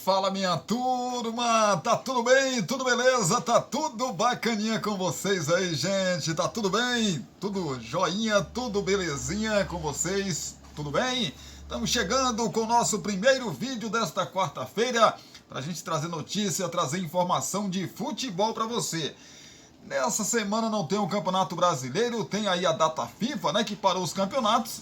Fala, minha turma, tá tudo bem? Tudo beleza? Tá tudo bacaninha com vocês aí, gente? Tá tudo bem? Tudo joinha, tudo belezinha com vocês? Tudo bem? Estamos chegando com o nosso primeiro vídeo desta quarta-feira pra gente trazer notícia, trazer informação de futebol pra você. Nessa semana não tem o Campeonato Brasileiro, tem aí a data FIFA, né, que parou os campeonatos.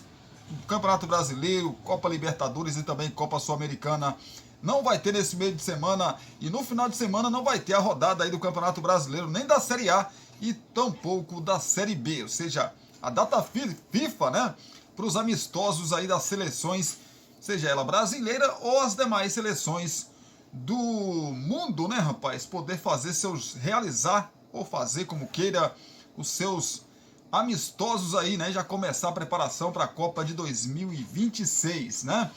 O Campeonato Brasileiro, Copa Libertadores e também Copa Sul-Americana não vai ter nesse meio de semana, e no final de semana não vai ter a rodada aí do Campeonato Brasileiro, nem da Série A e tampouco da Série B, ou seja, a data FIFA, né, para os amistosos aí das seleções, seja ela brasileira ou as demais seleções do mundo, né, rapaz, poder fazer realizar ou fazer como queira os seus amistosos aí, né, já começar a preparação para a Copa de 2026, né?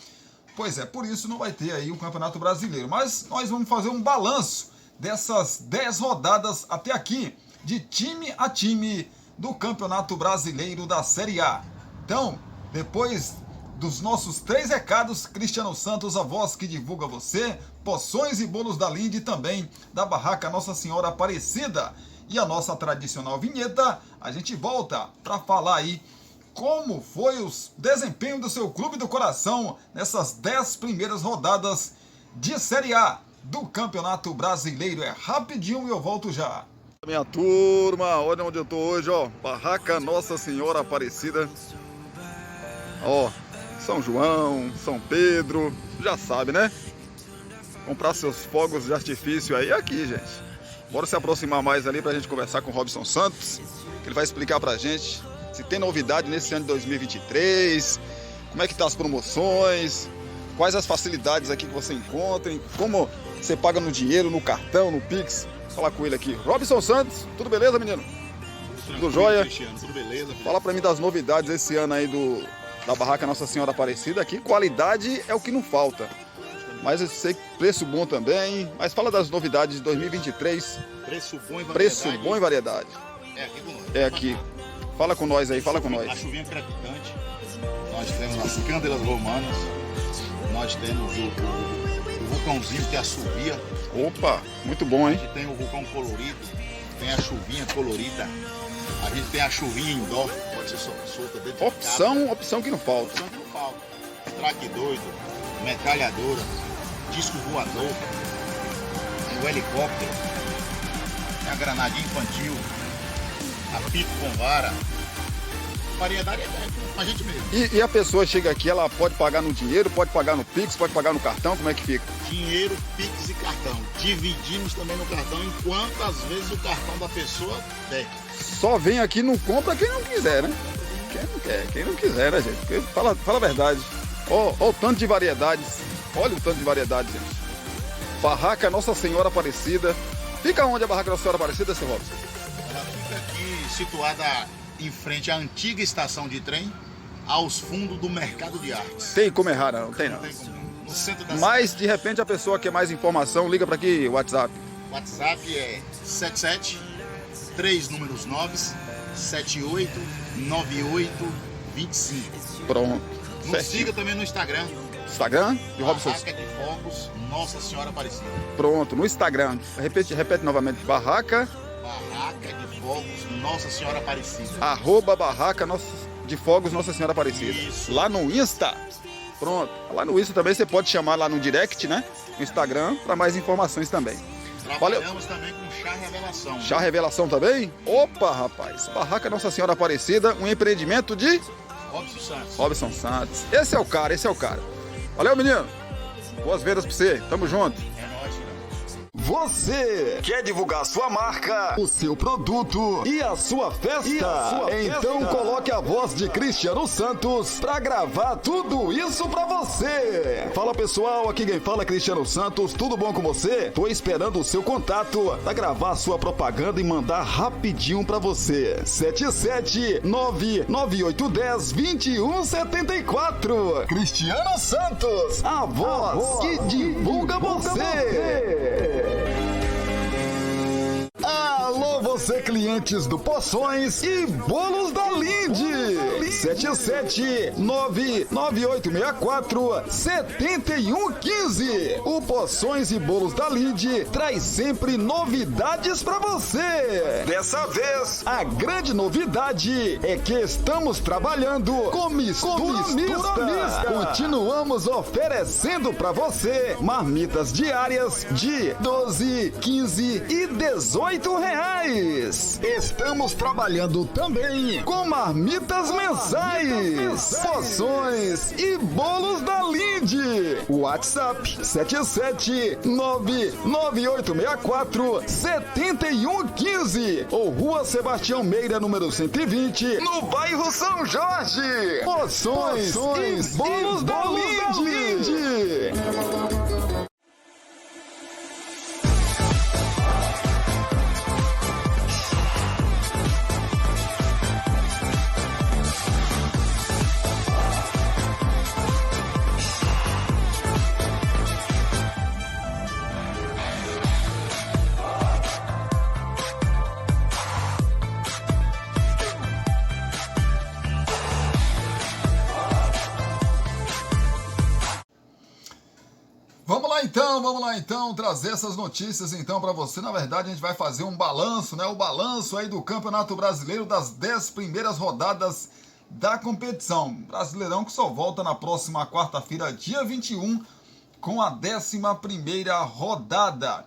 Pois é, por isso não vai ter aí o Campeonato Brasileiro. Mas nós vamos fazer um balanço dessas 10 rodadas até aqui, de time a time do Campeonato Brasileiro da Série A. Então, depois dos nossos 3 recados, Cristiano Santos, a voz que divulga você, poções e bolos da Linde e também da Barraca Nossa Senhora Aparecida. E a nossa tradicional vinheta, a gente volta para falar aí como foi o desempenho do seu clube do coração nessas 10 primeiras rodadas de Série A do Campeonato Brasileiro. É rapidinho e eu volto já. Minha turma, olha onde eu tô hoje, ó. Barraca Nossa Senhora Aparecida. Ó, São João, São Pedro, já sabe, né? Comprar seus fogos de artifício aí aqui, gente. Bora se aproximar mais ali pra gente conversar com o Robson Santos, que ele vai explicar pra gente se tem novidade nesse ano de 2023, como é que tá as promoções, quais as facilidades aqui que você encontra, como você paga no dinheiro, no cartão, no Pix. Vou falar com ele aqui. Robson Santos, tudo beleza, menino? Tudo jóia? Cristiano, tudo beleza? Filho? Fala pra mim das novidades esse ano aí da Barraca Nossa Senhora Aparecida aqui. Qualidade é o que não falta. Mas eu sei que preço bom também. Mas fala das novidades de 2023. Preço bom e variedade. Preço bom e variedade. É aqui conosco. É aqui. Fala com nós aí, fala com nós. A chuvinha crepitante. Nós temos as cândelas romanas. Nós temos o vulcãozinho que assovia. Opa, muito bom, A hein? gente tem o vulcão colorido. Tem a chuvinha colorida. A gente tem a chuvinha indoor. Pode ser solta dentro de casa. Opção que não falta. Opção que não falta. Traque doido. Metralhadora. Disco voador. Tem o helicóptero. Tem a granadinha infantil. Apito com vara. Variedade é a gente mesmo. E a pessoa chega aqui, ela pode pagar no dinheiro, pode pagar no Pix, pode pagar no cartão, como é que fica? Dinheiro, Pix e cartão. Dividimos também no cartão em quantas vezes o cartão da pessoa der. Só vem aqui e não compra quem não quiser, né? Quem não quer, quem não quiser, né, gente? Porque fala a verdade. Ó o tanto de variedades. Olha o tanto de variedades, gente. Barraca Nossa Senhora Aparecida. Fica onde a Barraca Nossa Senhora Aparecida, seu Robson? Ela fica aqui situada em frente à antiga estação de trem, aos fundos do Mercado de Artes. Tem como errar, não tem não. Não tem como. No centro da Mas, de repente, a pessoa quer mais informação, liga para aqui, WhatsApp. O WhatsApp é 77 3 números 9 78 98 25. Pronto. Nos Certinho. siga também no Instagram. Instagram de Robson. Barraca de Fogos Nossa Senhora Aparecida. Pronto, no Instagram. Repete novamente. Barraca, Barraca de Fogos Nossa Senhora Aparecida. @Barraca de Fogos Nossa Senhora Aparecida. Isso. Lá no Insta. Pronto. Lá no Insta também você pode chamar lá no direct, né? No Instagram, para mais informações também. Trabalhamos também com chá revelação. Chá Revelação também? Opa, rapaz. Barraca Nossa Senhora Aparecida, um empreendimento de Robson Santos. Robson Santos. Esse é o cara, esse é o cara. Valeu, menino. Boas vendas pra você. Tamo junto. É nóis, filho. Você quer divulgar sua marca, o seu produto e a sua festa? Então coloque a voz de Cristiano Santos pra gravar tudo isso pra você. Fala pessoal, aqui quem fala é Cristiano Santos, tudo bom com você? Tô esperando o seu contato pra gravar a sua propaganda e mandar rapidinho pra você. 77998102174. Cristiano Santos, a voz que divulga você. Alô, você, clientes do Poções e Bolos da Linde. 77998647115. O Poções e Bolos da Linde traz sempre novidades para você. Dessa vez, a grande novidade é que estamos trabalhando com mistura mista. Continuamos oferecendo para você marmitas diárias de 12, 15 e 18 reais. Estamos trabalhando também com marmitas mensais, poções e bolos da Linde. WhatsApp 77998647115 ou Rua Sebastião Meira, número 120, no bairro São Jorge. Poções e bolos da Linde. Vamos lá então, trazer essas notícias então para você. Na verdade, a gente vai fazer um balanço, né? O balanço aí do Campeonato Brasileiro das 10 primeiras rodadas da competição. Brasileirão que só volta na próxima quarta-feira, dia 21, com a 11ª rodada.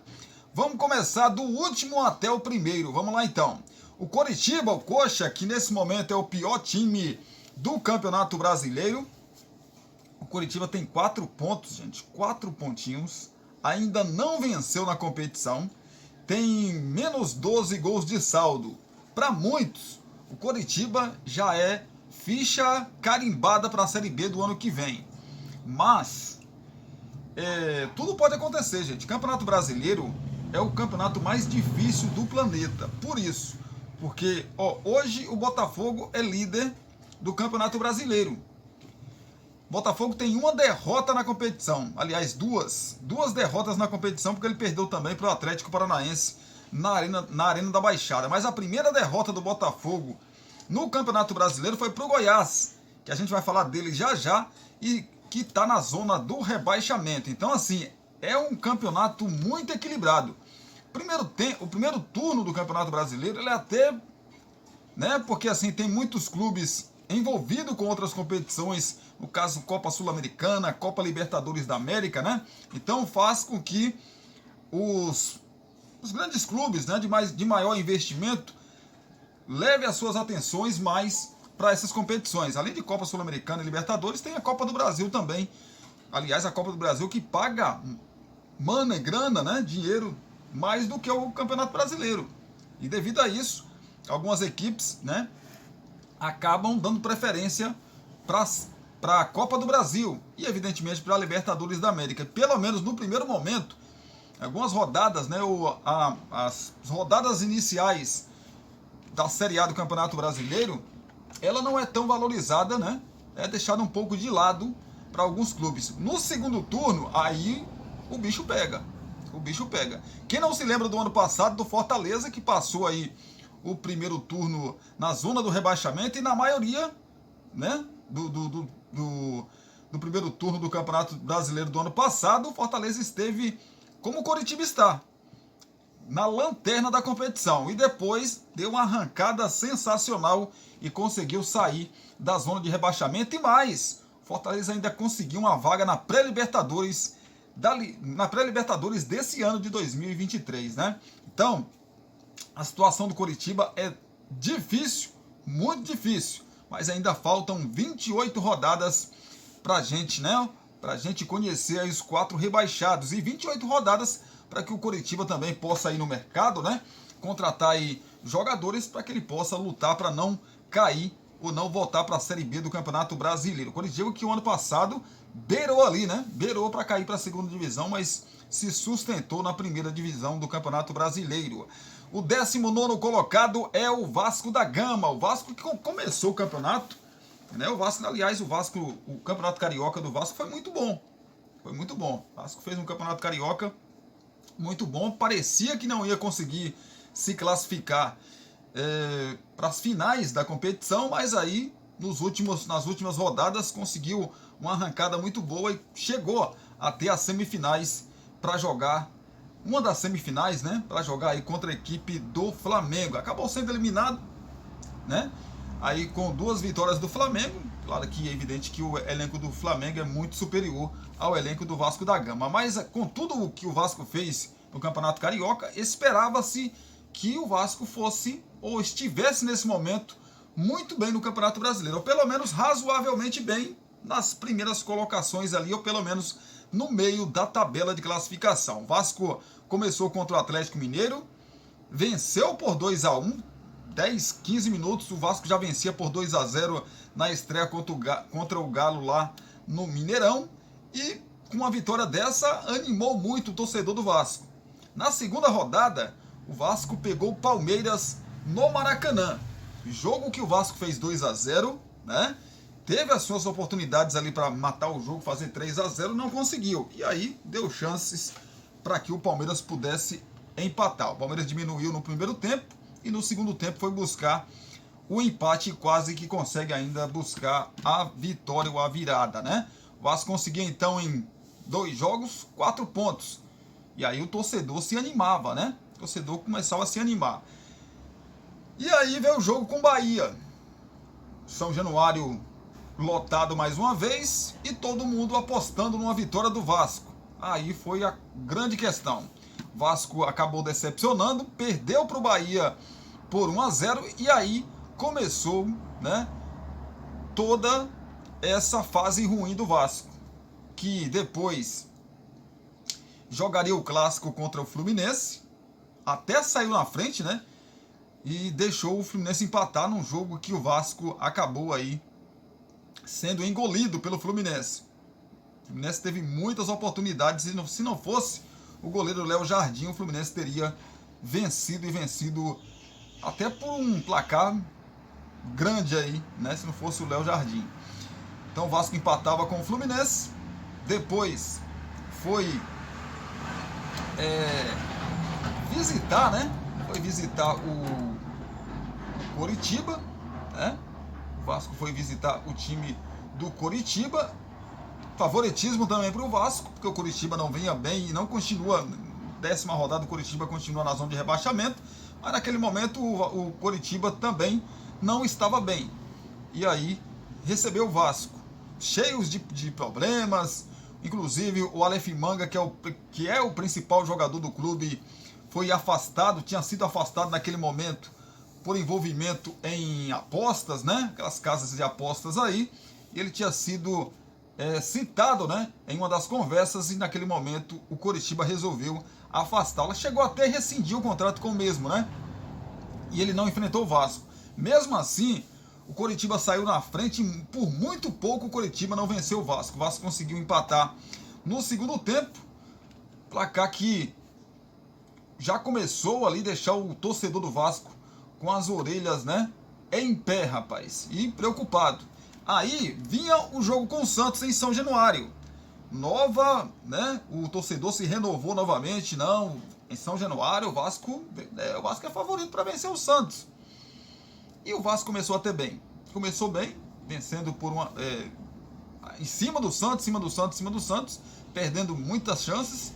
Vamos começar do último até o primeiro. Vamos lá então. O Coritiba, o Coxa, que nesse momento é o pior time do Campeonato Brasileiro. O Coritiba tem 4 pontos, gente, 4 pontinhos, ainda não venceu na competição, tem menos 12 gols de saldo. Para muitos, o Coritiba já é ficha carimbada para a Série B do ano que vem. Mas, tudo pode acontecer, gente. O Campeonato Brasileiro é o campeonato mais difícil do planeta. Por isso, porque hoje o Botafogo é líder do Campeonato Brasileiro. Botafogo tem uma derrota na competição, aliás, duas derrotas na competição, porque ele perdeu também para o Atlético Paranaense na Arena da Baixada. Mas a primeira derrota do Botafogo no Campeonato Brasileiro foi para o Goiás, que a gente vai falar dele já já, e que está na zona do rebaixamento. Então, assim, é um campeonato muito equilibrado. O primeiro turno do Campeonato Brasileiro, ele é até, né, porque assim, tem muitos clubes envolvido com outras competições, no caso Copa Sul-Americana, Copa Libertadores da América, né? Então faz com que os grandes clubes, né, de maior investimento levem as suas atenções mais para essas competições. Além de Copa Sul-Americana e Libertadores, tem a Copa do Brasil também. Aliás, a Copa do Brasil que paga grana, né, dinheiro, mais do que o Campeonato Brasileiro. E devido a isso, algumas equipes, né, acabam dando preferência para a Copa do Brasil e, evidentemente, para a Libertadores da América. Pelo menos no primeiro momento, algumas rodadas, né, as rodadas iniciais da Série A do Campeonato Brasileiro, ela não é tão valorizada, né? É deixada um pouco de lado para alguns clubes. No segundo turno, aí o bicho pega. O bicho pega. Quem não se lembra do ano passado, do Fortaleza, que passou aí o primeiro turno na zona do rebaixamento, e na maioria, né, do primeiro turno do Campeonato Brasileiro do ano passado, o Fortaleza esteve, como o Coritiba está, na lanterna da competição, e depois deu uma arrancada sensacional e conseguiu sair da zona de rebaixamento. E mais, o Fortaleza ainda conseguiu uma vaga na pré-Libertadores desse ano de 2023, né? Então, a situação do Coritiba é difícil, muito difícil, mas ainda faltam 28 rodadas pra gente, né? Pra gente conhecer aí os 4 rebaixados, e 28 rodadas para que o Coritiba também possa ir no mercado, né? Contratar aí jogadores para que ele possa lutar para não cair ou não voltar para a Série B do Campeonato Brasileiro. O Coritiba que o ano passado beirou ali, né? Beirou para cair para a segunda divisão, mas se sustentou na primeira divisão do Campeonato Brasileiro. O 19º colocado é o Vasco da Gama. O Vasco que começou o campeonato, né? O Vasco, aliás, o Campeonato Carioca do Vasco foi muito bom. Foi muito bom. O Vasco fez um Campeonato Carioca muito bom. Parecia que não ia conseguir se classificar para as finais da competição, mas aí nas últimas rodadas conseguiu uma arrancada muito boa e chegou até as semifinais para jogar, uma das semifinais, né, para jogar aí contra a equipe do Flamengo. Acabou sendo eliminado, né, aí com 2 vitórias do Flamengo. Claro que é evidente que o elenco do Flamengo é muito superior ao elenco do Vasco da Gama, mas com tudo o que o Vasco fez no Campeonato Carioca, esperava-se que o Vasco fosse ou estivesse nesse momento muito bem no Campeonato Brasileiro, ou pelo menos razoavelmente bem nas primeiras colocações ali, ou pelo menos no meio da tabela de classificação. O Vasco começou contra o Atlético Mineiro, venceu por 2-1, 10, 15 minutos, o Vasco já vencia por 2-0 na estreia contra o Galo lá no Mineirão, e com uma vitória dessa animou muito o torcedor do Vasco. Na segunda rodada, o Vasco pegou o Palmeiras no Maracanã, jogo que o Vasco fez 2-0, né? Teve as suas oportunidades ali para matar o jogo, fazer 3-0, não conseguiu. E aí deu chances para que o Palmeiras pudesse empatar. O Palmeiras diminuiu no primeiro tempo e no segundo tempo foi buscar o empate e quase que consegue ainda buscar a vitória ou a virada, né? O Vasco conseguia então em 2 jogos 4 pontos. E aí o torcedor se animava, né? O torcedor começava a se animar. E aí veio o jogo com o Bahia. São Januário lotado mais uma vez e todo mundo apostando numa vitória do Vasco. Aí foi a grande questão. O Vasco acabou decepcionando, perdeu para o Bahia por 1-0 e aí começou, né, toda essa fase ruim do Vasco, que depois jogaria o clássico contra o Fluminense, até saiu na frente, né, e deixou o Fluminense empatar num jogo que o Vasco acabou aí sendo engolido pelo Fluminense. O Fluminense teve muitas oportunidades e se não fosse o goleiro Léo Jardim, o Fluminense teria vencido até por um placar grande aí, né, se não fosse o Léo Jardim. Então o Vasco empatava com o Fluminense, depois foi visitar, né? Foi visitar o Coritiba, né? O Vasco foi visitar o time do Coritiba. Favoritismo também para o Vasco, porque o Coritiba não vinha bem e não continua, 10ª rodada o Coritiba continua na zona de rebaixamento, mas naquele momento o Coritiba também não estava bem. E aí recebeu o Vasco, cheios de problemas, inclusive o Aleph Manga, que é o principal jogador do clube, foi afastado, tinha sido afastado naquele momento por envolvimento em apostas, né? Aquelas casas de apostas aí, e ele tinha sido citado, né, em uma das conversas, e naquele momento o Coritiba resolveu afastá-lo. Chegou até a rescindir o contrato com o mesmo, né? E ele não enfrentou o Vasco. Mesmo assim, o Coritiba saiu na frente e por muito pouco o Coritiba não venceu o Vasco. O Vasco conseguiu empatar no segundo tempo, placar que já começou ali deixar o torcedor do Vasco com as orelhas, né, em pé, rapaz, e preocupado. Aí vinha o jogo com o Santos em São Januário. Né, o torcedor se renovou novamente. Não, em São Januário o Vasco é favorito para vencer o Santos. E o Vasco começou até bem. Começou bem, vencendo por em cima do Santos, perdendo muitas chances,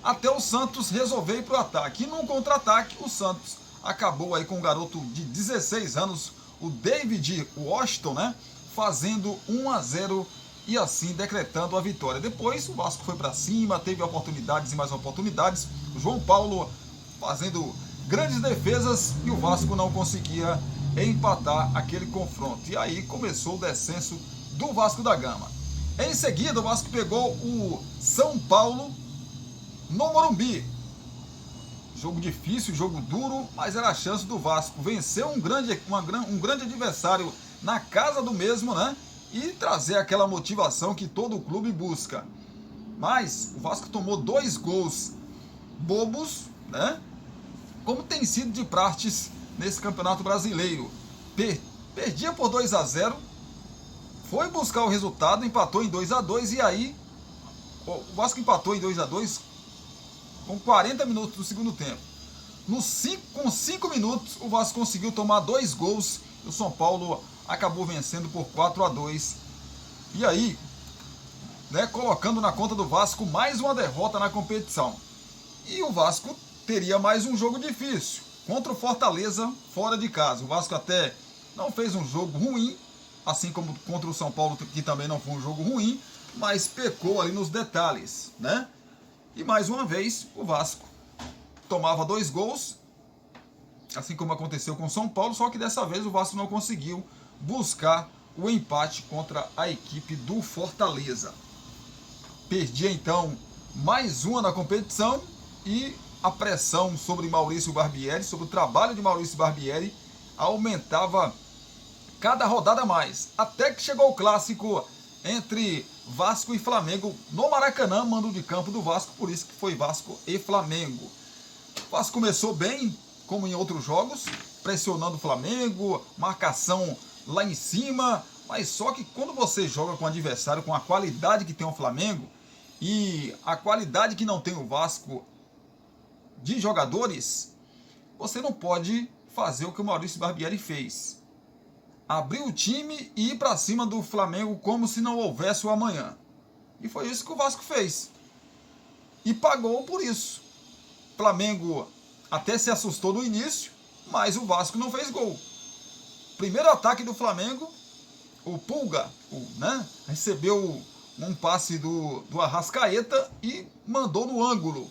até o Santos resolver ir para o ataque. E num contra-ataque, o Santos acabou aí com um garoto de 16 anos, o David Washington, né, fazendo 1-0 e assim decretando a vitória. Depois o Vasco foi para cima, teve oportunidades e mais oportunidades. O João Paulo fazendo grandes defesas e o Vasco não conseguia empatar aquele confronto. E aí começou o descenso do Vasco da Gama. Em seguida o Vasco pegou o São Paulo no Morumbi. Jogo difícil, jogo duro, mas era a chance do Vasco vencer um grande adversário na casa do mesmo, né? E trazer aquela motivação que todo o clube busca. Mas o Vasco tomou 2 gols bobos, né? Como tem sido de praxes nesse Campeonato Brasileiro. Perdia por 2-0, foi buscar o resultado, empatou em 2-2 e aí o Vasco empatou em 2-2 com 40 minutos do segundo tempo. Com 5 minutos, o Vasco conseguiu tomar 2 gols. O São Paulo acabou vencendo por 4-2. E aí, né, colocando na conta do Vasco mais uma derrota na competição. E o Vasco teria mais um jogo difícil contra o Fortaleza fora de casa. O Vasco até não fez um jogo ruim, assim como contra o São Paulo, que também não foi um jogo ruim, mas pecou ali nos detalhes, né? E mais uma vez o Vasco tomava 2 gols, assim como aconteceu com o São Paulo, só que dessa vez o Vasco não conseguiu buscar o empate contra a equipe do Fortaleza. Perdia então mais uma na competição e a pressão sobre Maurício Barbieri, sobre o trabalho de Maurício Barbieri, aumentava cada rodada mais, até que chegou o clássico entre Vasco e Flamengo no Maracanã, mando de campo do Vasco, por isso que foi Vasco e Flamengo. O Vasco começou bem, como em outros jogos, pressionando o Flamengo, marcação lá em cima, mas só que quando você joga com um adversário com a qualidade que tem o Flamengo e a qualidade que não tem o Vasco de jogadores, você não pode fazer o que o Maurício Barbieri fez. Abrir o time e ir para cima do Flamengo como se não houvesse o amanhã. E foi isso que o Vasco fez. E pagou por isso. O Flamengo até se assustou no início, mas o Vasco não fez gol. Primeiro ataque do Flamengo, o Pulga, recebeu um passe do Arrascaeta e mandou no ângulo.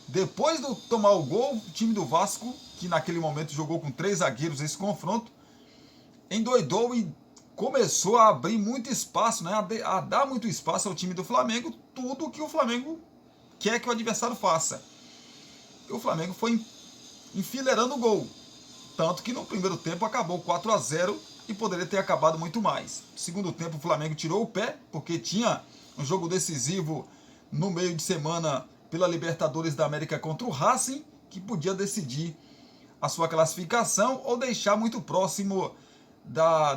Depois de tomar o gol, o time do Vasco, que naquele momento jogou com 3 zagueiros esse confronto, endoidou e começou a abrir muito espaço, né, a dar muito espaço ao time do Flamengo, tudo que o Flamengo quer que o adversário faça. E o Flamengo foi enfileirando o gol, tanto que no primeiro tempo acabou 4-0 e poderia ter acabado muito mais. No segundo tempo o Flamengo tirou o pé, porque tinha um jogo decisivo no meio de semana pela Libertadores da América contra o Racing, que podia decidir a sua classificação ou deixar muito próximo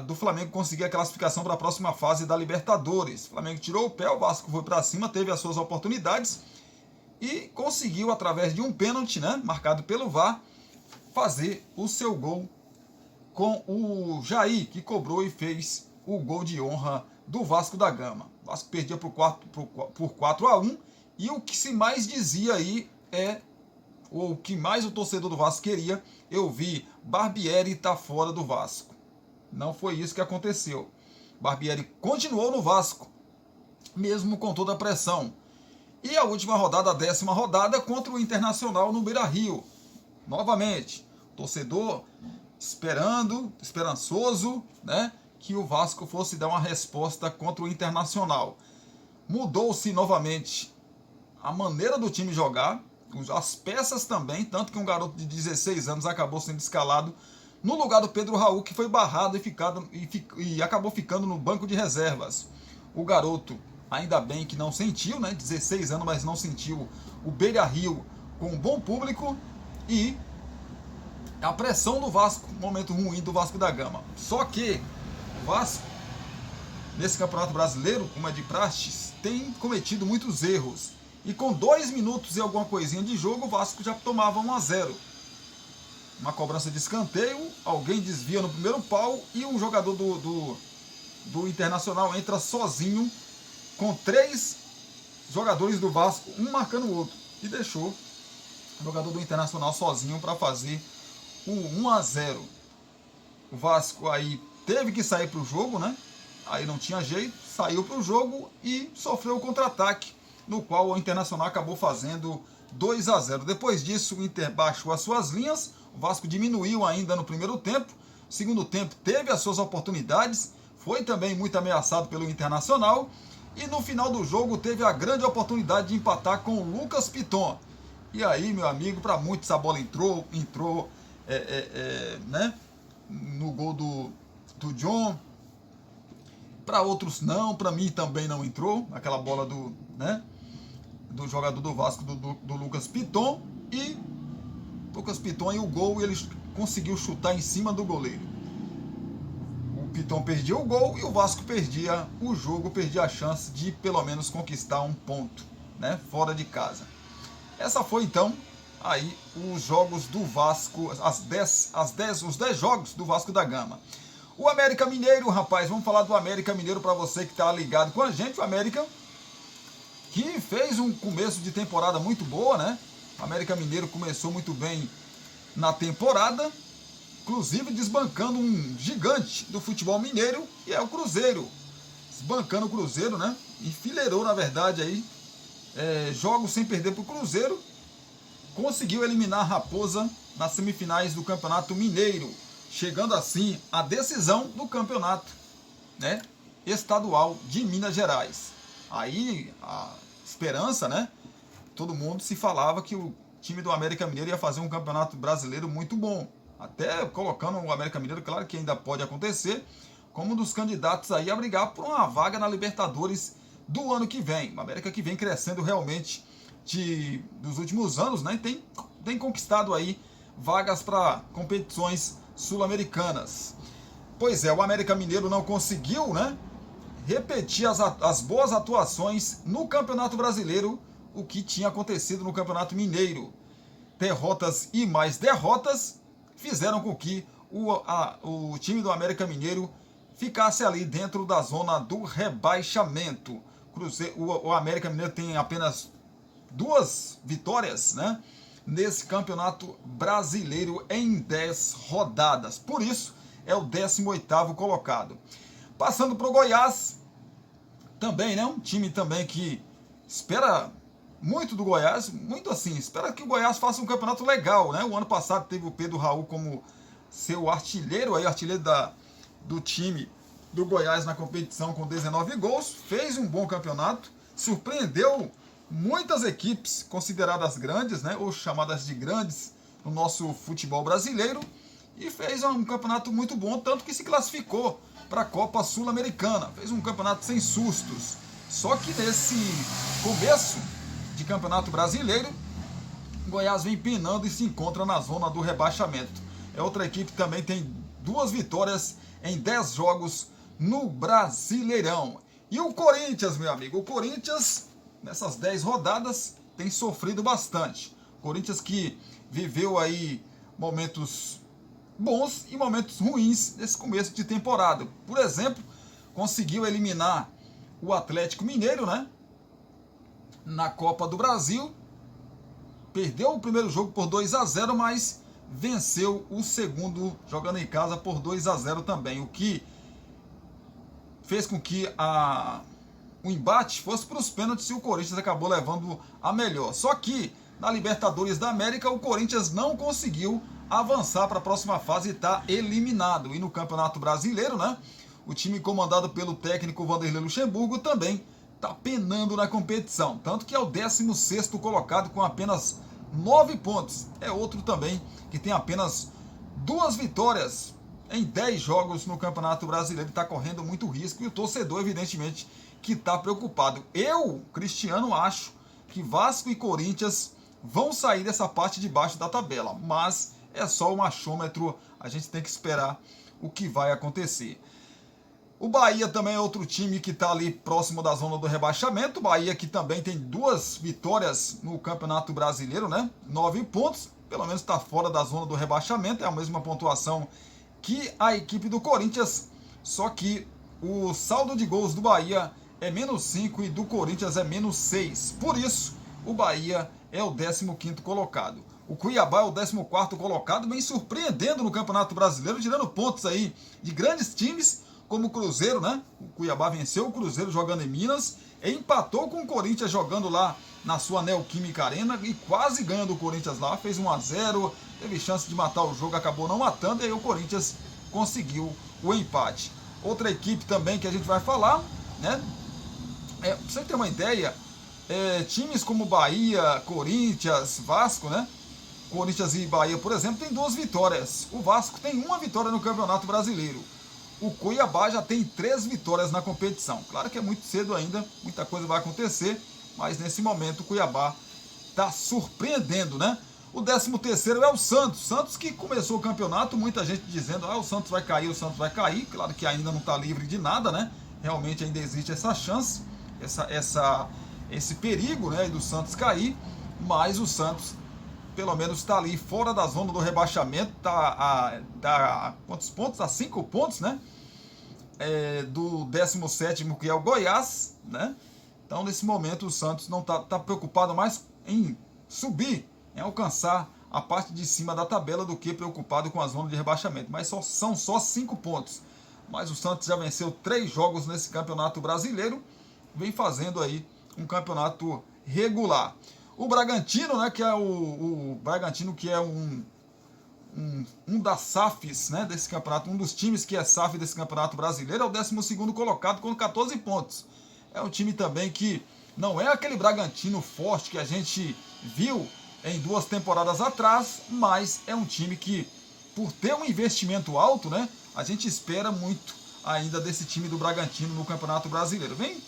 do Flamengo conseguir a classificação para a próxima fase da Libertadores. O Flamengo tirou o pé, o Vasco foi para cima, teve as suas oportunidades e conseguiu, através de um pênalti, né, marcado pelo VAR, fazer o seu gol com o Jair, que cobrou e fez o gol de honra do Vasco da Gama. O Vasco perdia por 4-1 e o que se mais dizia aí ou o que mais o torcedor do Vasco queria, eu vi Barbieri tá fora do Vasco. Não foi isso que aconteceu. Barbieri continuou no Vasco, mesmo com toda a pressão. E a última rodada, a 10ª rodada, contra o Internacional no Beira-Rio. Novamente, torcedor esperançoso, né, que o Vasco fosse dar uma resposta contra o Internacional. Mudou-se novamente a maneira do time jogar, as peças também, tanto que um garoto de 16 anos acabou sendo escalado no lugar do Pedro Raul, que foi barrado e acabou ficando no banco de reservas. O garoto, ainda bem que não sentiu, né, 16 anos, mas não sentiu o Beira-Rio com um bom público e a pressão do Vasco, momento ruim do Vasco da Gama. Só que o Vasco, nesse Campeonato Brasileiro, como é de praxe, tem cometido muitos erros. E com 2 minutos e alguma coisinha de jogo, o Vasco já tomava 1-0. Uma cobrança de escanteio, alguém desvia no primeiro pau e um jogador do Internacional entra sozinho com 3 jogadores do Vasco, um marcando o outro. E deixou o jogador do Internacional sozinho para fazer o 1-0. O Vasco aí teve que sair para o jogo, né? Aí não tinha jeito, saiu para o jogo e sofreu o contra-ataque, no qual o Internacional acabou fazendo 2-0. Depois disso, o Inter baixou as suas linhas, o Vasco diminuiu ainda no primeiro tempo, no segundo tempo teve as suas oportunidades, foi também muito ameaçado pelo Internacional, e no final do jogo teve a grande oportunidade de empatar com o Lucas Piton. E aí, meu amigo, para muitos a bola entrou né, no gol do John, para outros não, para mim também não entrou, aquela bola do jogador do Vasco, do Lucas Piton, e Lucas Piton e o gol, ele conseguiu chutar em cima do goleiro. O Piton perdia o gol e o Vasco perdia o jogo, perdia a chance de pelo menos conquistar um ponto, né, fora de casa. Essa foi então aí os jogos do Vasco, os 10 jogos do Vasco da Gama. O América Mineiro, rapaz, vamos falar do América Mineiro para você que está ligado com a gente. O América que fez um começo de temporada muito boa, né? O América Mineiro começou muito bem na temporada, inclusive desbancando um gigante do futebol mineiro, que é o Cruzeiro. Desbancando o Cruzeiro, né? Enfileirou, na verdade, aí jogos sem perder para o Cruzeiro. Conseguiu eliminar a Raposa nas semifinais do Campeonato Mineiro, chegando assim à decisão do campeonato, né, estadual de Minas Gerais. Aí a esperança, né? Todo mundo se falava que o time do América Mineiro ia fazer um campeonato brasileiro muito bom. Até colocando o América Mineiro, claro que ainda pode acontecer, como um dos candidatos aí a brigar por uma vaga na Libertadores do ano que vem. O América que vem crescendo realmente dos últimos anos, né? Tem conquistado aí vagas para competições sul-americanas. Pois é, o América Mineiro não conseguiu, né, repetir as boas atuações no Campeonato Brasileiro, o que tinha acontecido no Campeonato Mineiro. Derrotas e mais derrotas fizeram com que o time do América Mineiro ficasse ali dentro da zona do rebaixamento. O América Mineiro tem apenas 2 vitórias, né, nesse Campeonato Brasileiro em 10 rodadas. Por isso, é o 18º colocado. Passando para o Goiás, também, né, um time também que espera muito do Goiás, muito assim, espera que o Goiás faça um campeonato legal, né? O ano passado teve o Pedro Raul como seu artilheiro, artilheiro do time do Goiás na competição com 19 gols, fez um bom campeonato, surpreendeu muitas equipes consideradas grandes, né, ou chamadas de grandes no nosso futebol brasileiro, e fez um campeonato muito bom, tanto que se classificou para a Copa Sul-Americana. Fez um campeonato sem sustos. Só que nesse começo de campeonato brasileiro, o Goiás vem penando e se encontra na zona do rebaixamento. É outra equipe que também tem 2 vitórias em 10 jogos no Brasileirão. E o Corinthians, meu amigo, o Corinthians nessas 10 rodadas tem sofrido bastante. Corinthians que viveu aí momentos bons e momentos ruins nesse começo de temporada. Por exemplo, conseguiu eliminar o Atlético Mineiro, né, na Copa do Brasil. Perdeu o primeiro jogo por 2-0, mas venceu o segundo jogando em casa por 2-0 também, o que fez com que o embate fosse para os pênaltis e o Corinthians acabou levando a melhor. Só que na Libertadores da América o Corinthians não conseguiu avançar para a próxima fase e está eliminado. E no Campeonato Brasileiro, né, o time comandado pelo técnico Vanderlei Luxemburgo também está penando na competição. Tanto que é o 16º colocado com apenas 9 pontos. É outro também que tem apenas 2 vitórias em 10 jogos no Campeonato Brasileiro. Está correndo muito risco e o torcedor, evidentemente, que está preocupado. Eu, Cristiano, acho que Vasco e Corinthians vão sair dessa parte de baixo da tabela, mas é só um achômetro, a gente tem que esperar o que vai acontecer. O Bahia também é outro time que está ali próximo da zona do rebaixamento. O Bahia que também tem 2 vitórias no Campeonato Brasileiro, né? 9 pontos, pelo menos está fora da zona do rebaixamento, é a mesma pontuação que a equipe do Corinthians, só que o saldo de gols do Bahia é -5 e do Corinthians é -6. Por isso, o Bahia é o 15º colocado. O Cuiabá é o 14º colocado, vem surpreendendo no Campeonato Brasileiro, tirando pontos aí de grandes times, como o Cruzeiro, né? O Cuiabá venceu o Cruzeiro jogando em Minas, empatou com o Corinthians jogando lá na sua Neoquímica Arena e quase ganhando o Corinthians lá, fez 1-0, teve chance de matar o jogo, acabou não matando, e aí o Corinthians conseguiu o empate. Outra equipe também que a gente vai falar, né? Pra você ter uma ideia, times como Bahia, Corinthians, Vasco, né? Corinthians e Bahia, por exemplo, tem 2 vitórias. O Vasco tem 1 vitória no Campeonato Brasileiro. O Cuiabá já tem 3 vitórias na competição. Claro que é muito cedo ainda, muita coisa vai acontecer, mas nesse momento o Cuiabá está surpreendendo, né? O 13º é o Santos. Santos que começou o campeonato, muita gente dizendo, o Santos vai cair, o Santos vai cair. Claro que ainda não está livre de nada, né? Realmente ainda existe essa chance, esse perigo, né, do Santos cair, mas o Santos pelo menos está ali fora da zona do rebaixamento, tá quantos pontos? A 5 pontos, né? Do 17º, que é o Goiás, né? Então, nesse momento, o Santos não tá preocupado mais em subir, em alcançar a parte de cima da tabela, do que preocupado com a zona de rebaixamento. Mas são só 5 pontos. Mas o Santos já venceu 3 jogos nesse Campeonato Brasileiro, vem fazendo aí um campeonato regular. O Bragantino, né, que é o Bragantino, que é um das SAFs, né, desse campeonato, um dos times que é SAF desse Campeonato Brasileiro, é o 12º colocado com 14 pontos. É um time também que não é aquele Bragantino forte que a gente viu em 2 temporadas atrás, mas é um time que, por ter um investimento alto, né, a gente espera muito ainda desse time do Bragantino no Campeonato Brasileiro. Vem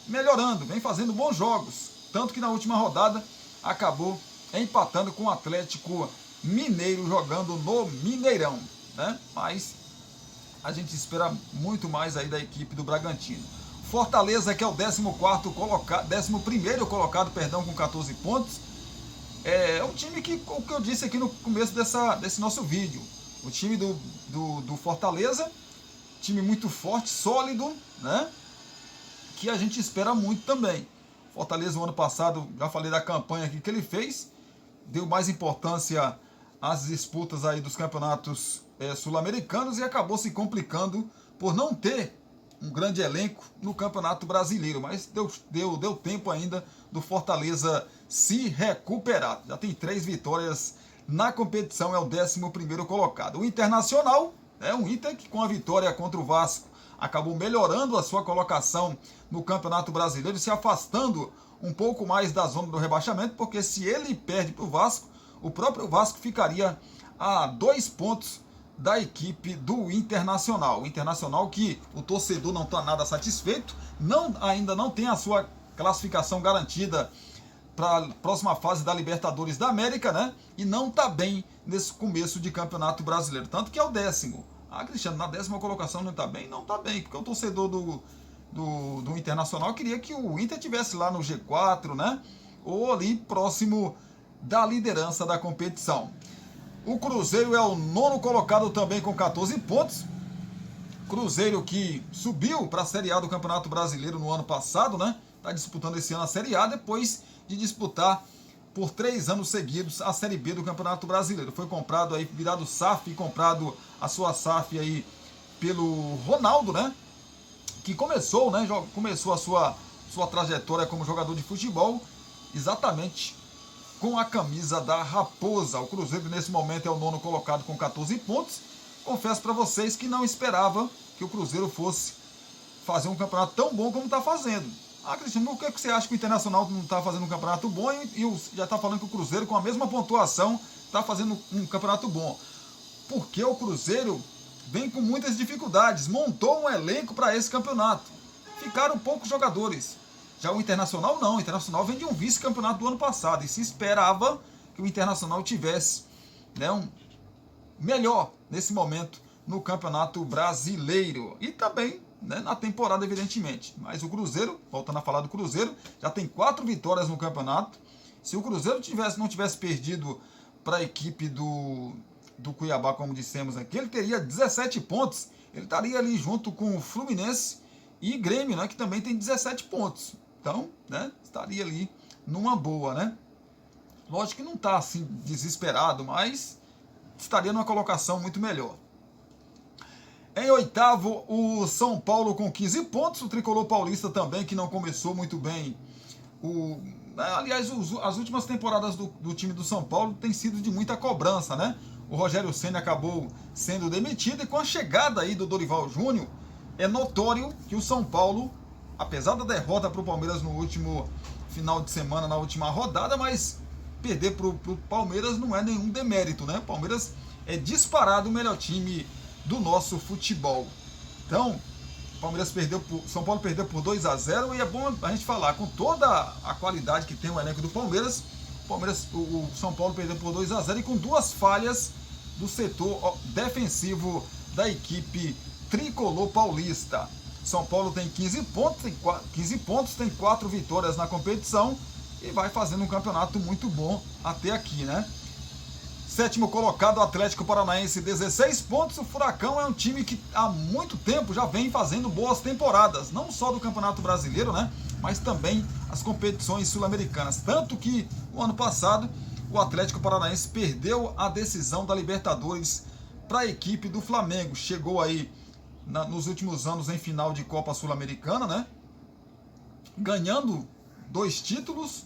melhorando, vem fazendo bons jogos, tanto que na última rodada acabou empatando com o Atlético Mineiro, jogando no Mineirão, né? Mas a gente espera muito mais aí da equipe do Bragantino. Fortaleza, que é o 11º colocado, perdão, com 14 pontos. É um time que, o que eu disse aqui no começo desse nosso vídeo, o time do Fortaleza, time muito forte, sólido, né? Que a gente espera muito também. Fortaleza, no ano passado, já falei da campanha aqui que ele fez, deu mais importância às disputas aí dos campeonatos sul-americanos e acabou se complicando por não ter um grande elenco no Campeonato Brasileiro, mas deu tempo ainda do Fortaleza se recuperar. Já tem 3 vitórias na competição, é o 11º colocado. O Internacional, um Inter que com a vitória contra o Vasco acabou melhorando a sua colocação no Campeonato Brasileiro, se afastando um pouco mais da zona do rebaixamento, porque se ele perde para o Vasco, o próprio Vasco ficaria a 2 pontos da equipe do Internacional. O Internacional que o torcedor não está nada satisfeito, ainda não tem a sua classificação garantida para a próxima fase da Libertadores da América, né? E não está bem nesse começo de Campeonato Brasileiro, tanto que é o 10º. Cristiano, na 10ª colocação não está bem? Não está bem, porque o torcedor do Internacional queria que o Inter estivesse lá no G4, né? Ou ali próximo da liderança da competição. O Cruzeiro é o 9º colocado também com 14 pontos. Cruzeiro que subiu para a Série A do Campeonato Brasileiro no ano passado, né? Está disputando esse ano a Série A depois de disputar por 3 anos seguidos a Série B do Campeonato Brasileiro. Foi comprado aí, virado SAF, comprado a sua SAF aí pelo Ronaldo, né? Que começou a sua trajetória como jogador de futebol exatamente com a camisa da Raposa. O Cruzeiro nesse momento é o 9º colocado com 14 pontos. Confesso para vocês que não esperava que o Cruzeiro fosse fazer um campeonato tão bom como está fazendo. Cristiano, por que você acha que o Internacional não está fazendo um campeonato bom e já está falando que o Cruzeiro, com a mesma pontuação, está fazendo um campeonato bom? Porque o Cruzeiro vem com muitas dificuldades, montou um elenco para esse campeonato. Ficaram poucos jogadores. Já o Internacional não, o Internacional vem de um vice-campeonato do ano passado e se esperava que o Internacional tivesse, né, um melhor nesse momento no Campeonato Brasileiro. E também, né, na temporada, evidentemente. Mas o Cruzeiro, voltando a falar do Cruzeiro, já tem 4 vitórias no campeonato. Se o Cruzeiro não tivesse perdido para a equipe do Cuiabá, como dissemos aqui, ele teria 17 pontos. Ele estaria ali junto com o Fluminense e Grêmio, né, que também tem 17 pontos. Então, né, estaria ali numa boa, né? Lógico que não está assim desesperado, mas estaria numa colocação muito melhor. Em 8º, o São Paulo com 15 pontos. O tricolor paulista também, que não começou muito bem. Aliás, as últimas temporadas do time do São Paulo têm sido de muita cobrança, né? O Rogério Ceni acabou sendo demitido e com a chegada aí do Dorival Júnior, é notório que o São Paulo, apesar da derrota para o Palmeiras no último final de semana, na última rodada, mas perder para o Palmeiras não é nenhum demérito, né? O Palmeiras é disparado o melhor time do nosso futebol. Então, São Paulo perdeu por 2-0 e é bom a gente falar, com toda a qualidade que tem o elenco do Palmeiras, o São Paulo perdeu por 2-0 e com 2 falhas do setor defensivo da equipe tricolor paulista. São Paulo tem 15 pontos, tem 4 vitórias na competição e vai fazendo um campeonato muito bom até aqui, né? 7º colocado, Atlético Paranaense, 16 pontos. O Furacão é um time que há muito tempo já vem fazendo boas temporadas, não só do Campeonato Brasileiro, né, mas também as competições sul-americanas. Tanto que no ano passado o Atlético Paranaense perdeu a decisão da Libertadores para a equipe do Flamengo. Chegou aí nos últimos anos em final de Copa Sul-Americana, né, ganhando 2 títulos.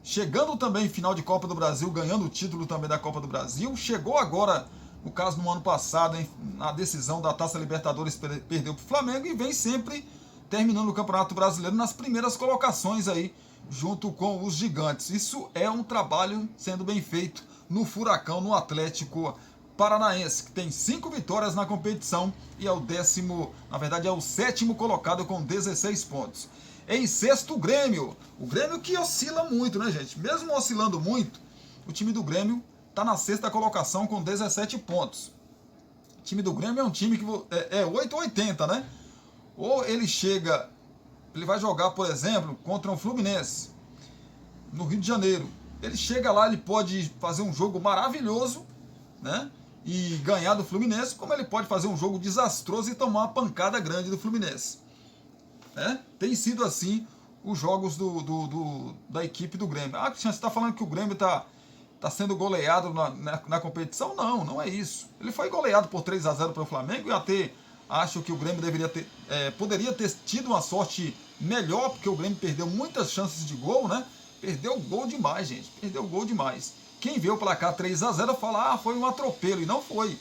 Chegando também em final de Copa do Brasil, ganhando o título também da Copa do Brasil. Chegou agora, no caso no ano passado, na decisão da Taça Libertadores, perdeu para o Flamengo e vem sempre terminando o Campeonato Brasileiro nas primeiras colocações aí, junto com os gigantes. Isso é um trabalho sendo bem feito no Furacão, no Atlético Paranaense, que tem 5 vitórias na competição e é o 7º colocado com 16 pontos. Em 6º, o Grêmio. O Grêmio que oscila muito, né, gente? Mesmo oscilando muito, o time do Grêmio está na 6ª colocação com 17 pontos. O time do Grêmio é um time que é 8 ou 80, né? Ou ele chega, ele vai jogar, por exemplo, contra um Fluminense, no Rio de Janeiro. Ele chega lá, ele pode fazer um jogo maravilhoso, né, e ganhar do Fluminense, como ele pode fazer um jogo desastroso e tomar uma pancada grande do Fluminense. Tem sido assim os jogos da equipe do Grêmio. Você está falando que o Grêmio está sendo goleado na competição? Não, não é isso. Ele foi goleado por 3-0 para o Flamengo e até acho que o Grêmio poderia ter tido uma sorte melhor, porque o Grêmio perdeu muitas chances de gol, né? Perdeu gol demais, gente. Perdeu gol demais. Quem vê o placar 3-0 fala, foi um atropelo. E não foi.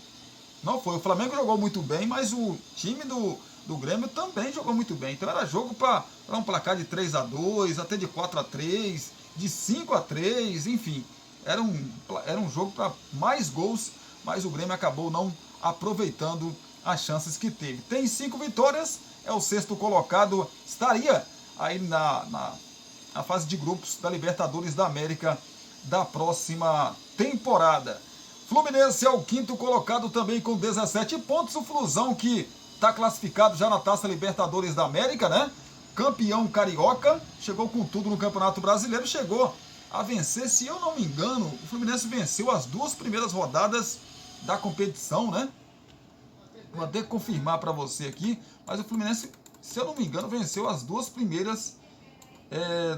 Não foi. O Flamengo jogou muito bem, mas o time do Grêmio também jogou muito bem. Então era jogo para um placar de 3-2, até de 4-3, de 5-3, enfim. Era um jogo para mais gols, mas o Grêmio acabou não aproveitando as chances que teve. Tem 5 vitórias, é o 6º colocado, estaria aí na fase de grupos da Libertadores da América da próxima temporada. Fluminense é o 5º colocado também com 17 pontos. O Flusão que está classificado já na Taça Libertadores da América, né? Campeão carioca, chegou com tudo no Campeonato Brasileiro, chegou a vencer, se eu não me engano, o Fluminense venceu as 2 primeiras rodadas da competição, né? Vou até confirmar para você aqui, mas o Fluminense, se eu não me engano, venceu as 2 primeiras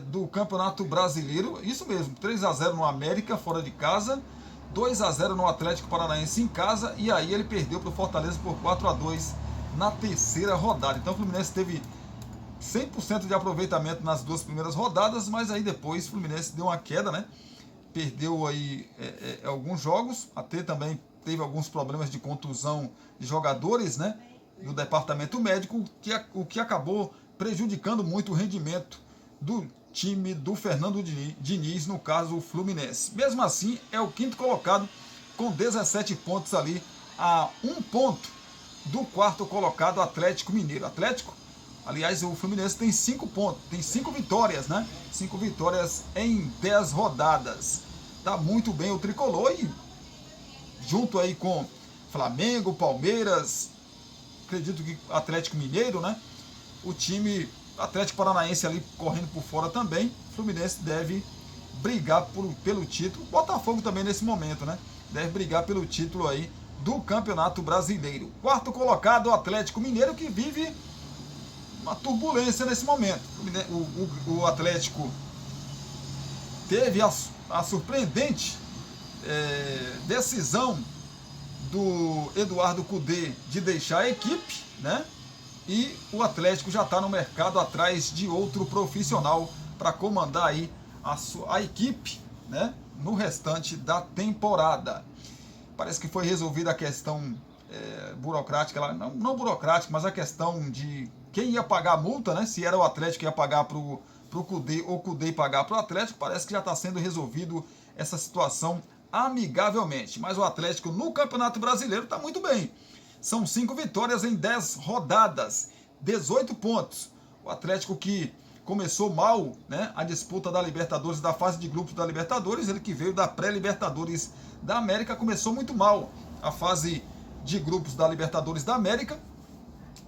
do Campeonato Brasileiro, isso mesmo, 3-0 no América, fora de casa, 2-0 no Atlético Paranaense em casa, e aí ele perdeu para o Fortaleza por 4-2 na 3ª rodada. Então o Fluminense teve 100% de aproveitamento nas 2 primeiras rodadas, mas aí depois o Fluminense deu uma queda, né? Perdeu aí alguns jogos, até também teve alguns problemas de contusão de jogadores, né, no departamento médico, o que acabou prejudicando muito o rendimento do time do Fernando Diniz, no caso o Fluminense. Mesmo assim, é o 5º colocado com 17 pontos ali, a 1 ponto do 4º colocado, Atlético Mineiro. Aliás, o Fluminense tem 5 pontos, tem 5 vitórias, né? 5 vitórias em 10 rodadas. Tá muito bem o tricolor e junto aí com Flamengo, Palmeiras, acredito que Atlético Mineiro, né? O time Atlético Paranaense ali correndo por fora também. O Fluminense deve brigar pelo título. Botafogo também nesse momento, né? Deve brigar pelo título aí do Campeonato Brasileiro. 4º colocado, o Atlético Mineiro, que vive uma turbulência nesse momento. O Atlético teve a surpreendente decisão do Eduardo Cudê de deixar a equipe, né? E o Atlético já está no mercado atrás de outro profissional para comandar aí a equipe, né, no restante da temporada. Parece que foi resolvida a questão burocrática, não burocrática, mas a questão de quem ia pagar a multa, né? Se era o Atlético que ia pagar para o Cudê ou o Cudê pagar para o Atlético. Parece que já está sendo resolvido essa situação amigavelmente. Mas o Atlético no Campeonato Brasileiro está muito bem. São 5 vitórias em 10 rodadas, 18 pontos. O Atlético que começou mal, né, a disputa da Libertadores, da fase de grupos da Libertadores, ele que veio da pré-Libertadores da América, começou muito mal a fase de grupos da Libertadores da América,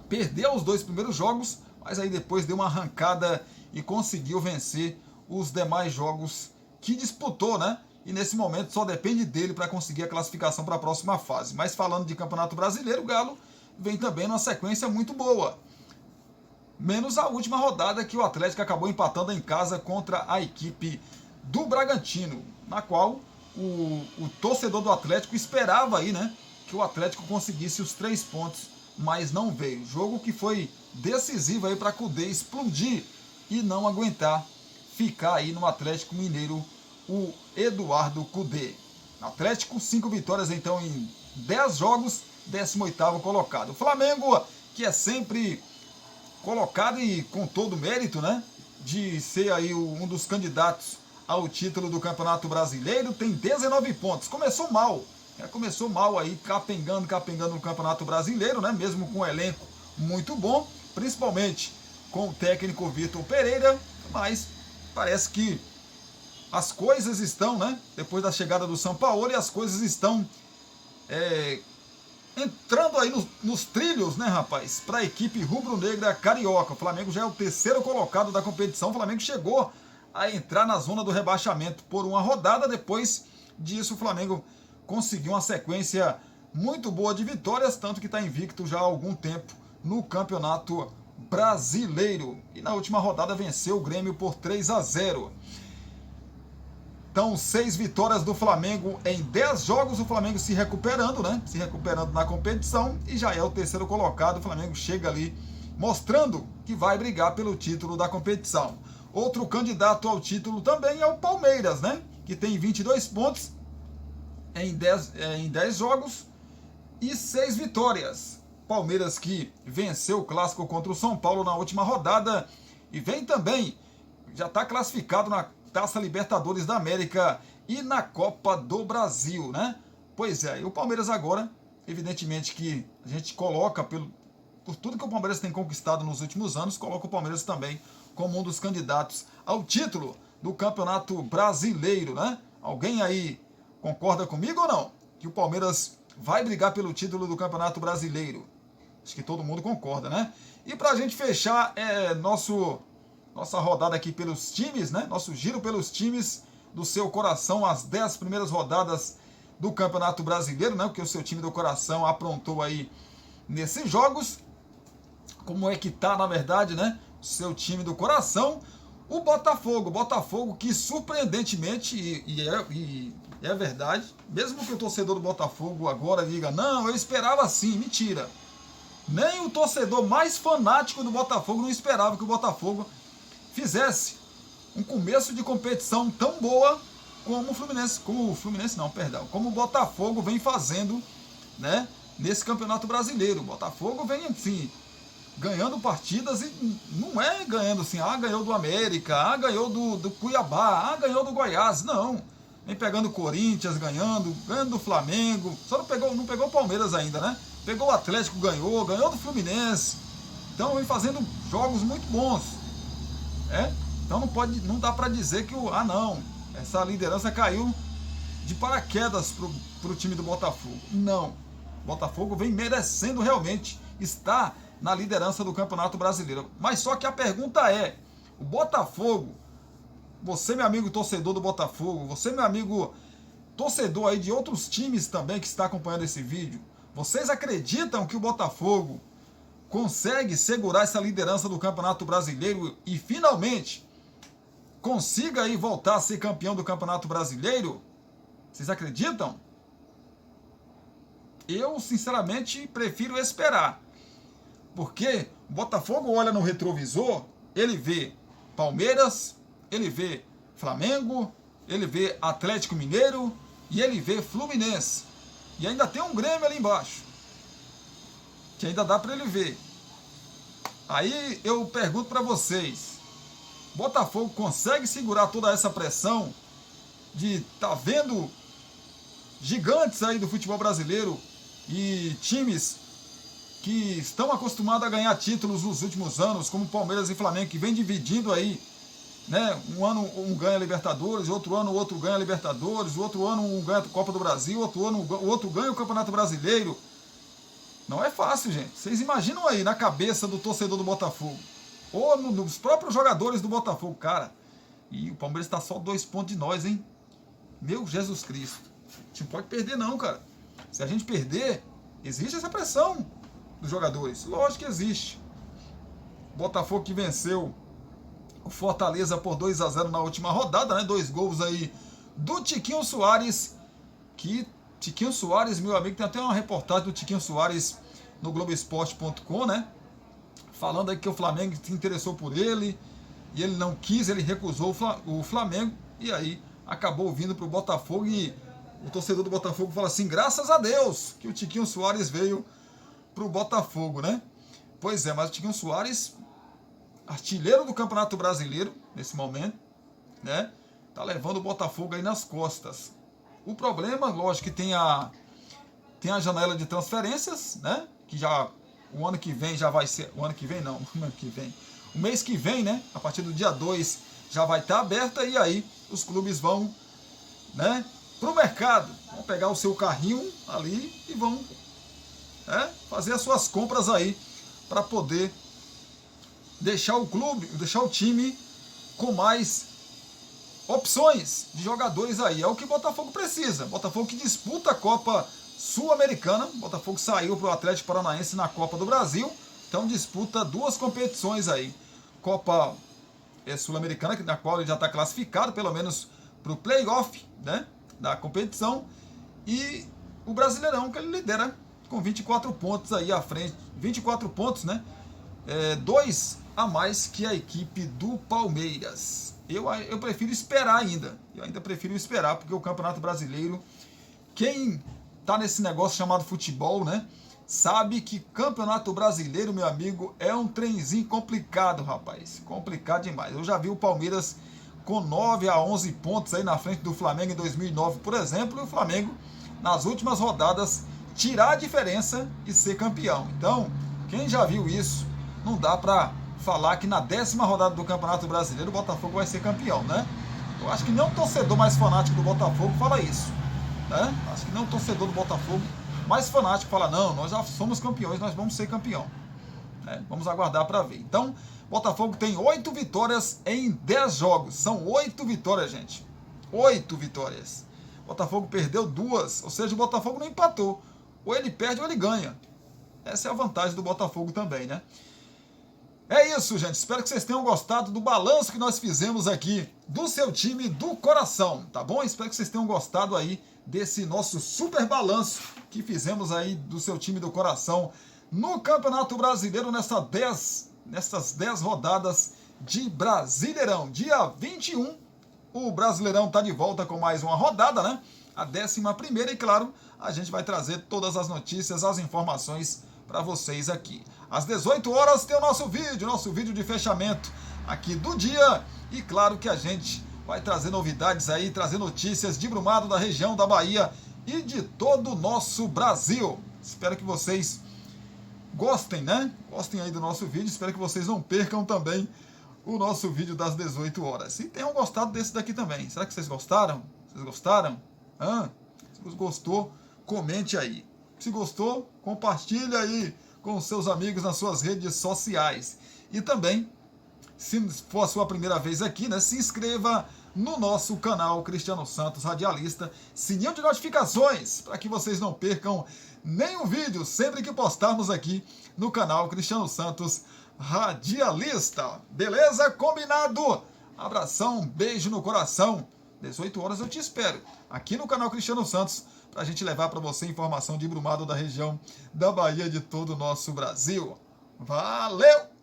perdeu os 2 primeiros jogos, mas aí depois deu uma arrancada e conseguiu vencer os demais jogos que disputou, né? e nesse momento só depende dele para conseguir a classificação para a próxima fase. Mas falando de Campeonato Brasileiro, o Galo vem também numa sequência muito boa. Menos a última rodada que o Atlético acabou empatando em casa contra a equipe do Bragantino, na qual o torcedor do Atlético esperava aí, né, que o Atlético conseguisse os 3 pontos, mas não veio. Jogo que foi decisivo aí para Cudê explodir e não aguentar ficar aí no Atlético Mineiro, o Eduardo Cudê. Atlético, 5 vitórias então em 10 jogos, 18º colocado. O Flamengo, que é sempre colocado e com todo o mérito, né, de ser aí um dos candidatos ao título do Campeonato Brasileiro, tem 19 pontos. Começou mal aí, capengando no Campeonato Brasileiro, né, mesmo com um elenco muito bom, principalmente com o técnico Vitor Pereira, mas parece que as coisas estão, né, depois da chegada do Sampaoli, as coisas estão entrando aí nos trilhos, né, rapaz, para a equipe rubro-negra carioca. O Flamengo já é o 3º colocado da competição. O Flamengo chegou a entrar na zona do rebaixamento por uma rodada. Depois disso, o Flamengo conseguiu uma sequência muito boa de vitórias, tanto que está invicto já há algum tempo no Campeonato Brasileiro. E na última rodada venceu o Grêmio por 3-0. Então, 6 vitórias do Flamengo em 10 jogos, o Flamengo se recuperando, né? Se recuperando na competição e já é o 3º colocado. O Flamengo chega ali mostrando que vai brigar pelo título da competição. Outro candidato ao título também é o Palmeiras, né? Que tem 22 pontos em 10 jogos e 6 vitórias. Palmeiras que venceu o clássico contra o São Paulo na última rodada e vem também, já está classificado na Taça Libertadores da América e na Copa do Brasil, né? Pois é, e o Palmeiras agora, evidentemente que a gente coloca, por tudo que o Palmeiras tem conquistado nos últimos anos, coloca o Palmeiras também como um dos candidatos ao título do Campeonato Brasileiro, né? Alguém aí concorda comigo ou não? Que o Palmeiras vai brigar pelo título do Campeonato Brasileiro. Acho que todo mundo concorda, né? E pra gente fechar nossa rodada aqui pelos times, né? Nosso giro pelos times do seu coração, as 10 primeiras rodadas do Campeonato Brasileiro, né? O que o seu time do coração aprontou aí nesses jogos. Como é que tá, na verdade, né? O seu time do coração. O Botafogo que surpreendentemente, e é verdade, mesmo que o torcedor do Botafogo agora diga, não, eu esperava assim, mentira. Nem o torcedor mais fanático do Botafogo não esperava que o Botafogo fizesse um começo de competição tão boa como o Botafogo vem fazendo, né, nesse Campeonato Brasileiro. O Botafogo vem, assim, ganhando partidas e não é ganhando assim, ganhou do América, ganhou do Cuiabá, ganhou do Goiás, não. Vem pegando o Corinthians, ganhando do Flamengo, só não pegou o Palmeiras ainda, né? Pegou o Atlético, ganhou do Fluminense. Então vem fazendo jogos muito bons. Então não dá para dizer que essa liderança caiu de paraquedas pro time do Botafogo. Não. O Botafogo vem merecendo realmente estar na liderança do Campeonato Brasileiro. Mas só que a pergunta é, o Botafogo, você, meu amigo torcedor do Botafogo, você, meu amigo torcedor aí de outros times também que está acompanhando esse vídeo, vocês acreditam que o Botafogo consegue segurar essa liderança do Campeonato Brasileiro e finalmente consiga aí voltar a ser campeão do Campeonato Brasileiro? Vocês acreditam? Eu, sinceramente, prefiro esperar. Porque o Botafogo olha no retrovisor, ele vê Palmeiras, ele vê Flamengo, ele vê Atlético Mineiro e ele vê Fluminense. E ainda tem um Grêmio ali embaixo, que ainda dá para ele ver. Aí eu pergunto para vocês, Botafogo consegue segurar toda essa pressão de tá vendo gigantes aí do futebol brasileiro e times que estão acostumados a ganhar títulos nos últimos anos, como Palmeiras e Flamengo, que vem dividindo aí, né? Um ano um ganha Libertadores, outro ano o outro ganha Libertadores, outro ano um ganha a Copa do Brasil, outro ano o outro ganha o Campeonato Brasileiro. Não é fácil, gente. Vocês imaginam aí na cabeça do torcedor do Botafogo, ou nos próprios jogadores do Botafogo, cara. E o Palmeiras está só 2 pontos de nós, hein? Meu Jesus Cristo. A gente não pode perder não, cara. Se a gente perder, existe essa pressão dos jogadores. Lógico que existe. Botafogo que venceu o Fortaleza por 2-0 na última rodada, né? 2 gols aí do Tiquinho Soares. Que Tiquinho Soares, meu amigo, tem até uma reportagem do Tiquinho Soares no Globoesporte.com, né? Falando aí que o Flamengo se interessou por ele e ele não quis, ele recusou o Flamengo e aí acabou vindo para o Botafogo e o torcedor do Botafogo fala assim, graças a Deus que o Tiquinho Soares veio para o Botafogo, né? Pois é, mas o Tiquinho Soares, artilheiro do Campeonato Brasileiro nesse momento, né? Tá levando o Botafogo aí nas costas. O problema, lógico que tem a janela de transferências, né? Que já o ano que vem já vai ser, o ano que vem não, o ano que vem. O mês que vem, né? A partir do dia 2 já vai estar aberta e aí os clubes vão, né, pro mercado, vão pegar o seu carrinho ali e vão, né, fazer as suas compras aí para poder deixar o clube, deixar o time com mais opções de jogadores aí. É o que o Botafogo precisa. Botafogo que disputa a Copa Sul-Americana. Botafogo saiu para o Atlético Paranaense na Copa do Brasil. Então disputa 2 competições aí. Copa Sul-Americana, na qual ele já está classificado, pelo menos para o playoff, né, da competição. E o Brasileirão, que ele lidera com 24 pontos aí à frente. 24 pontos, né? 2 a mais que a equipe do Palmeiras. Eu prefiro esperar ainda. Eu ainda prefiro esperar, porque o Campeonato Brasileiro, quem tá nesse negócio chamado futebol, né, sabe que Campeonato Brasileiro, meu amigo, é um trenzinho complicado, rapaz. Complicado demais. Eu já vi o Palmeiras com 9 a 11 pontos aí na frente do Flamengo em 2009, por exemplo, e o Flamengo, nas últimas rodadas, tirar a diferença e ser campeão. Então, quem já viu isso, não dá pra falar que na 10ª rodada do Campeonato Brasileiro o Botafogo vai ser campeão, né? Eu acho que nem um torcedor mais fanático do Botafogo fala isso, né? Acho que nem um torcedor do Botafogo mais fanático fala, não, nós já somos campeões, nós vamos ser campeão, né? Vamos aguardar para ver. Então, Botafogo tem 8 vitórias em 10 jogos. São 8 vitórias, gente. 8 vitórias. Botafogo perdeu 2, ou seja, o Botafogo não empatou. Ou ele perde ou ele ganha. Essa é a vantagem do Botafogo também, né? É isso, gente. Espero que vocês tenham gostado do balanço que nós fizemos aqui do seu time do coração, tá bom? Espero que vocês tenham gostado aí desse nosso super balanço que fizemos aí do seu time do coração no Campeonato Brasileiro nessas 10 rodadas de Brasileirão. Dia 21, o Brasileirão tá de volta com mais uma rodada, né? A 11ª, e claro, a gente vai trazer todas as notícias, as informações para vocês aqui. Às 18 horas tem o nosso vídeo de fechamento aqui do dia. E claro que a gente vai trazer novidades aí, trazer notícias de Brumado, da região da Bahia e de todo o nosso Brasil. Espero que vocês gostem, né? Gostem aí do nosso vídeo. Espero que vocês não percam também o nosso vídeo das 18 horas. E tenham gostado desse daqui também. Será que vocês gostaram? Vocês gostaram? Se gostou, comente aí. Se gostou, compartilha aí com os seus amigos nas suas redes sociais. E também, se for a sua primeira vez aqui, né, se inscreva no nosso canal Cristiano Santos Radialista, sininho de notificações, para que vocês não percam nenhum vídeo sempre que postarmos aqui no canal Cristiano Santos Radialista. Beleza? Combinado? Abração, beijo no coração. 18 horas eu te espero aqui no canal Cristiano Santos, para a gente levar para você informação de Brumado, da região da Bahia, de todo o nosso Brasil. Valeu!